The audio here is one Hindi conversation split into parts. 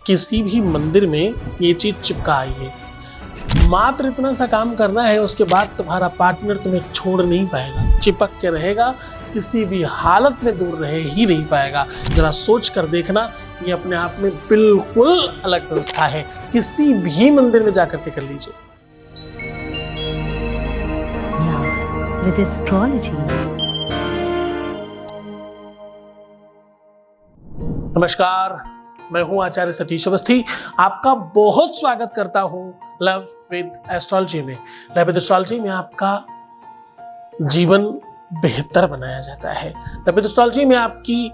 किसी भी मंदिर में ये चीज चिपका आइए। मात्र इतना सा काम करना है, उसके बाद तुम्हारा पार्टनर तुम्हें छोड़ नहीं पाएगा, चिपक के रहेगा, किसी भी हालत में दूर रह ही नहीं पाएगा। जरा सोच कर देखना, ये अपने आप में बिल्कुल अलग व्यवस्था है, किसी भी मंदिर में जाकर के कर लीजिए। With astrology. नमस्कार, मैं हूं आचार्य सतीश अवस्थी। आपका बहुत स्वागत करता हूं लव विद एस्ट्रोलॉजी में। लव विद एस्ट्रोलॉजी में आपका जीवन बेहतर बनाया जाता है। लव विद एस्ट्रोलॉजी में आपकी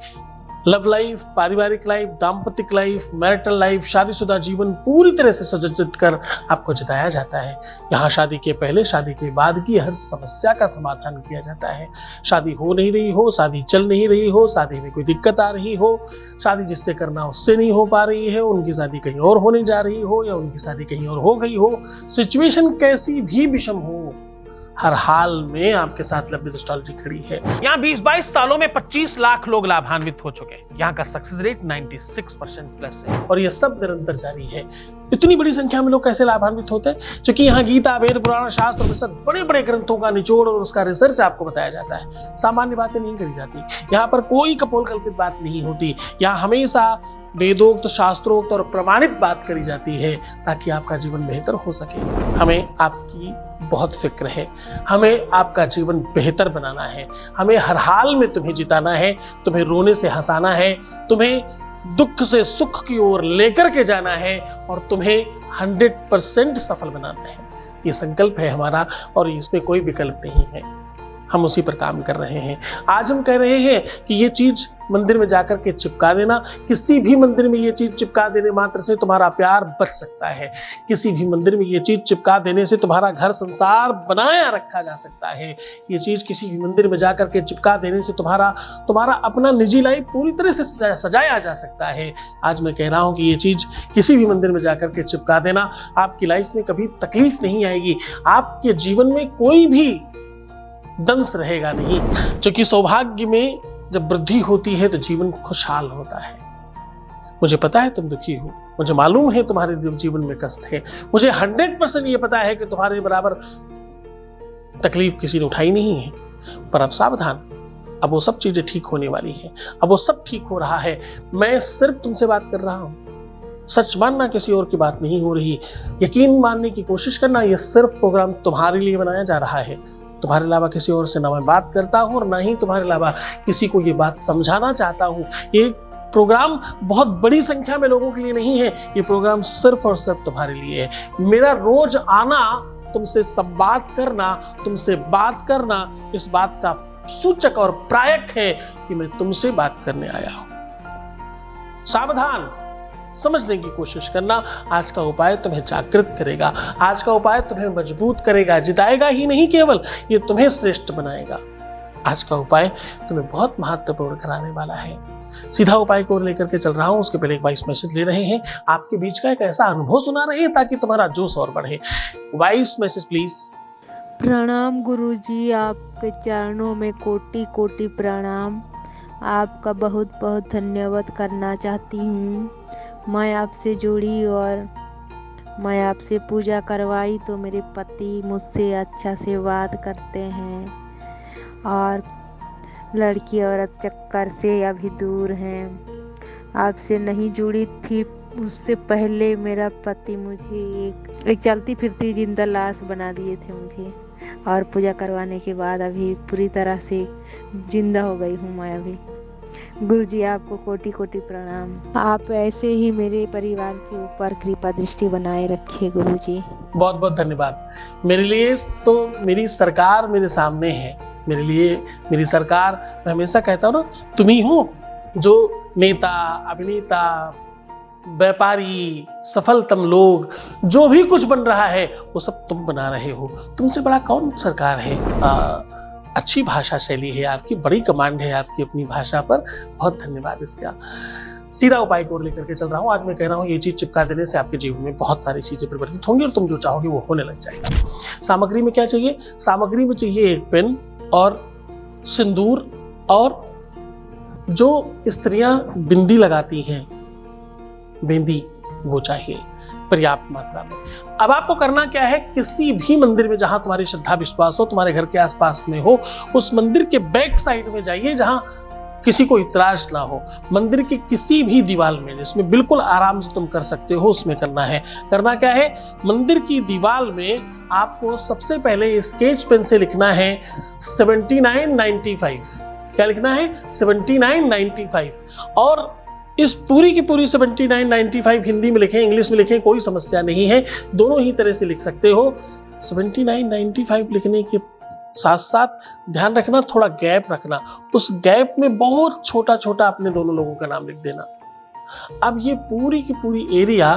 लव लाइफ, पारिवारिक लाइफ, दाम्पत्य लाइफ, मैरिटल लाइफ, शादीशुदा जीवन पूरी तरह से सुसज्जित कर आपको जिताया जाता है। यहाँ शादी के पहले, शादी के बाद की हर समस्या का समाधान किया जाता है। शादी हो नहीं रही हो, शादी चल नहीं रही हो, शादी में कोई दिक्कत आ रही हो, शादी जिससे करना उससे नहीं हो पा रही है, उनकी शादी कहीं और होने जा रही हो या उनकी शादी कहीं और हो गई हो, सिचुएशन कैसी भी विषम हो, हर हाल में आपके साथ लव विद एस्ट्रोलॉजी खड़ी है। यहाँ 20-22 सालों में 25 लाख लोग लाभान्वित हो चुके हैं। यहाँ का सक्सेस रेट 96% प्लस है और ये सब निरंतर जारी है। इतनी बड़ी संख्या में लोग कैसे लाभान्वित होते हैं? क्योंकि यहाँ गीता, वेद, पुराण, शास्त्र, उपनिषद, बड़े बड़े ग्रंथों का निचोड़ और उसका रिसर्च आपको बताया जाता है। सामान्य बातें नहीं करी जाती, यहाँ पर कोई कपोल कल्पित बात नहीं होती। यहाँ हमेशा वेदोक्त, शास्त्रोक्त और प्रमाणित बात करी जाती है ताकि आपका जीवन बेहतर हो सके। हमें आपकी बहुत फिक्र है, हमें आपका जीवन बेहतर बनाना है, हमें हर हाल में तुम्हें जिताना है, तुम्हें रोने से हंसाना है, तुम्हें दुख से सुख की ओर लेकर के जाना है और तुम्हें 100% सफल बनाना है। ये संकल्प है हमारा और इसमें कोई विकल्प नहीं है। हम उसी पर काम कर रहे हैं। आज हम कह रहे हैं कि ये चीज मंदिर में जाकर के चिपका देना। किसी भी मंदिर में ये चीज चिपका देने मात्र से तुम्हारा प्यार बच सकता है। किसी भी मंदिर में ये चीज चिपका देने से तुम्हारा घर संसार बनाया रखा जा सकता है। ये चीज किसी भी मंदिर में जाकर के चिपका देने से तुम्हारा अपना निजी लाइफ पूरी तरह से सजाया जा सकता है। आज मैं कह रहा हूं कि ये चीज किसी भी मंदिर में जाकर के चिपका देना, आपकी लाइफ में कभी तकलीफ नहीं आएगी, आपके जीवन में कोई भी दंश रहेगा नहीं। क्योंकि सौभाग्य में जब वृद्धि होती है तो जीवन खुशहाल होता है। मुझे पता है तुम दुखी हो, मुझे मालूम है तुम्हारे जीवन में कष्ट है, मुझे 100% ये पता है कि तुम्हारे बराबर तकलीफ किसी ने उठाई नहीं है। पर अब सावधान, अब वो सब चीजें ठीक होने वाली है, अब वो सब ठीक हो रहा है। मैं सिर्फ तुमसे बात कर रहा हूं, सच मानना, किसी और की बात नहीं हो रही। यकीन मानने की कोशिश करना, ये सिर्फ प्रोग्राम तुम्हारे लिए बनाया जा रहा है। तुम्हारे अलावा किसी और से ना मैं बात करता हूं और ना ही तुम्हारे अलावा किसी को ये बात समझाना चाहता हूं। ये प्रोग्राम बहुत बड़ी संख्या में लोगों के लिए नहीं है, ये प्रोग्राम सिर्फ और सिर्फ तुम्हारे लिए है। मेरा रोज आना, तुमसे संवाद करना, तुमसे बात करना, इस बात का सूचक और प्रायक है कि मैं तुमसे बात करने आया हूं। सावधान, समझने की कोशिश करना। आज का उपाय तुम्हें जागृत करेगा, आज का उपाय तुम्हें मजबूत करेगा, जिताएगा ही नहीं, केवल ये तुम्हें श्रेष्ठ बनाएगा। आज का उपाय तुम्हें बहुत महत्वपूर्ण कराने वाला है। सीधा उपाय को लेकर के चल रहा हूं, उसके पहले एक वॉइस मैसेज ले रहे हैं। आपके बीच का एक ऐसा अनुभव सुना रहे हैं ताकि तुम्हारा जोश और बढ़े। Voice message please. प्रणाम गुरुजी, आपके चरणों में कोटि कोटि प्रणाम। आपका बहुत बहुत धन्यवाद करना चाहती हूँ। मैं आपसे जुड़ी और मैं आपसे पूजा करवाई तो मेरे पति मुझसे अच्छा से बात करते हैं और लड़की औरत चक्कर से अभी दूर हैं। आपसे नहीं जुड़ी थी उससे पहले मेरा पति मुझे एक चलती फिरती जिंदा लाश बना दिए थे मुझे, और पूजा करवाने के बाद अभी पूरी तरह से जिंदा हो गई हूँ मैं अभी। गुरुजी, आपको कोटि कोटि प्रणाम। आप ऐसे ही मेरे परिवार के ऊपर कृपा दृष्टि बनाए रखिए गुरुजी। बहुत बहुत धन्यवाद। मेरे लिए तो मेरी सरकार मेरे सामने है, मेरे लिए मेरी सरकार, मैं हमेशा कहता हूँ ना, तुम ही हो जो नेता, अभिनेता, व्यापारी, सफलतम लोग, जो भी कुछ बन रहा है वो सब तुम बना रहे हो। तुमसे बड़ा कौन सरकार है? अच्छी भाषा शैली है आपकी, बड़ी कमांड है आपकी अपनी भाषा पर, बहुत धन्यवाद इसका। सीधा उपाय को लेकर के चल रहा हूँ। आज मैं कह रहा हूँ ये चीज चिपका देने से आपके जीवन में बहुत सारी चीजें परिवर्तित होंगी और तुम जो चाहोगे वो होने लग जाएगा। सामग्री में क्या चाहिए? सामग्री में चाहिए एक पेन और सिंदूर, और जो स्त्रियां बिंदी लगाती हैं, बिंदी, वो चाहिए पर्याप्त मात्रा में। अब आपको करना क्या है, किसी भी मंदिर में जहां तुम्हारी श्रद्धा विश्वास हो, तुम्हारे घर के आसपास में हो, उस मंदिर के बैक साइड में जाइए जहां किसी को इतराज ना हो। मंदिर की किसी भी दीवार में जिसमें बिल्कुल आराम से तुम कर सकते हो, उसमें करना है। करना क्या है, मंदिर की दीवार में आपको सबसे पहले स्केच पेन से लिखना है 7995। क्या लिखना है? 7995। और इस पूरी की पूरी 7995 हिंदी में लिखें, इंग्लिश में लिखें, कोई समस्या नहीं है, दोनों ही तरह से लिख सकते हो। 7995 लिखने के साथ साथ ध्यान रखना, थोड़ा गैप रखना, उस गैप में बहुत छोटा छोटा अपने दोनों लोगों का नाम लिख देना। अब ये पूरी की पूरी एरिया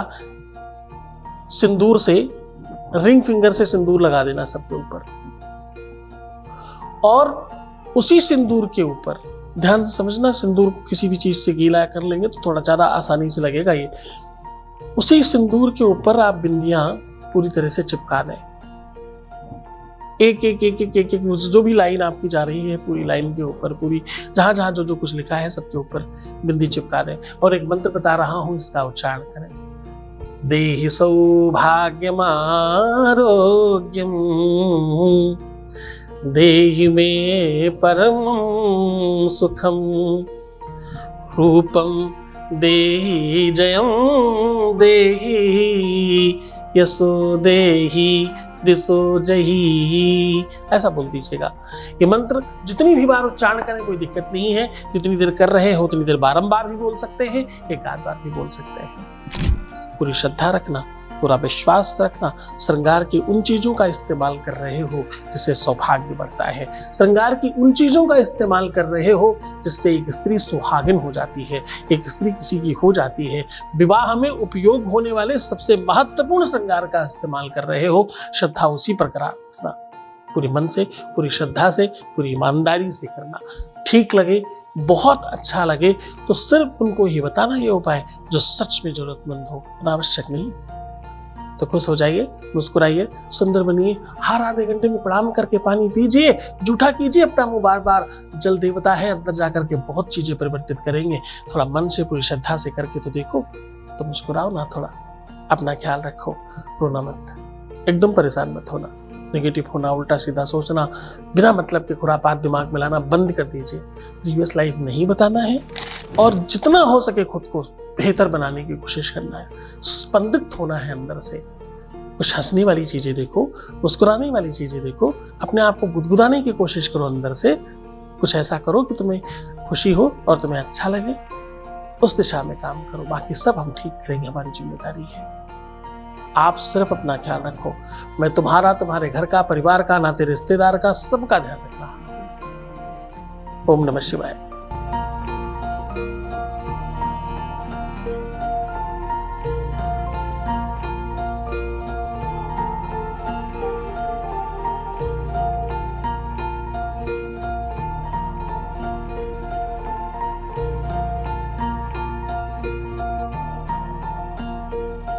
सिंदूर से, रिंग फिंगर से सिंदूर लगा देना सबके ऊपर, और उसी सिंदूर के ऊपर ध्यान से समझना, सिंदूर को किसी भी चीज से गीला कर लेंगे तो थोड़ा ज्यादा आसानी से लगेगा ये। उसी सिंदूर के ऊपर आप बिंदियां पूरी तरह से चिपका दें, एक एक एक एक एक, एक जो भी लाइन आपकी जा रही है पूरी लाइन के ऊपर, पूरी जहां जहां जो जो कुछ लिखा है सबके ऊपर बिंदी चिपका दें। और एक मंत्र बता रहा हूं, इसका उच्चारण करें। देहि सौभाग्यम आरोग्यम देहि मे परमं सुखम रूपम देहि जयम देहि यशो देहि दिशो जही। ऐसा बोल दीजिएगा। ये मंत्र जितनी भी बार उच्चारण करें कोई दिक्कत नहीं है, जितनी देर कर रहे हो उतनी देर बारंबार भी बोल सकते हैं, एक आध बार भी बोल सकते हैं। पूरी श्रद्धा रखना, पूरा विश्वास रखना। श्रृंगार की उन चीजों का इस्तेमाल कर रहे हो जिससे सौभाग्य बढ़ता है। श्रृंगार की उन चीजों का इस्तेमाल कर रहे हो जिससे एक स्त्री सुहागिन हो जाती है, एक स्त्री किसी की हो जाती है। विवाह में उपयोग होने वाले सबसे महत्वपूर्ण श्रृंगार का इस्तेमाल कर रहे हो। श्रद्धा उसी प्रकार रखना, पूरे मन से, पूरी श्रद्धा से, पूरी ईमानदारी से करना। ठीक लगे, बहुत अच्छा लगे तो सिर्फ उनको ही बताना ये उपाय जो सच में जरूरतमंद हो, अनावश्यक नहीं। तो खुश हो जाइए, मुस्कुराइए, सुंदर बनिए। हर आधे घंटे में प्रणाम करके पानी पीजिए, जूठा कीजिए अपना मुंह बार बार। जल देवता है, अंदर जाकर के बहुत चीजें परिवर्तित करेंगे। थोड़ा मन से, पूरी श्रद्धा से करके तो देखो, तो मुस्कुराओ ना थोड़ा। अपना ख्याल रखो, रोना मत, एकदम परेशान मत होना, नेगेटिव होना, उल्टा सीधा सोचना, बिना मतलब के खुरापात दिमाग में लाना बंद कर दीजिए। प्रीवियस लाइफ नहीं बताना है और जितना हो सके खुद को बेहतर बनाने की कोशिश करना है। स्पंदित होना है अंदर से। कुछ हंसने वाली चीजें देखो, मुस्कुराने वाली चीजें देखो, अपने आप को गुदगुदाने की कोशिश करो अंदर से। कुछ ऐसा करो कि तुम्हें खुशी हो और तुम्हें अच्छा लगे, उस दिशा में काम करो। बाकी सब हम ठीक करेंगे, हमारी जिम्मेदारी है। आप सिर्फ अपना ख्याल रखो। मैं तुम्हारा, तुम्हारे घर का, परिवार का, नाते रिश्तेदार का, सबका ध्यान रखना। ओम नमः शिवाय।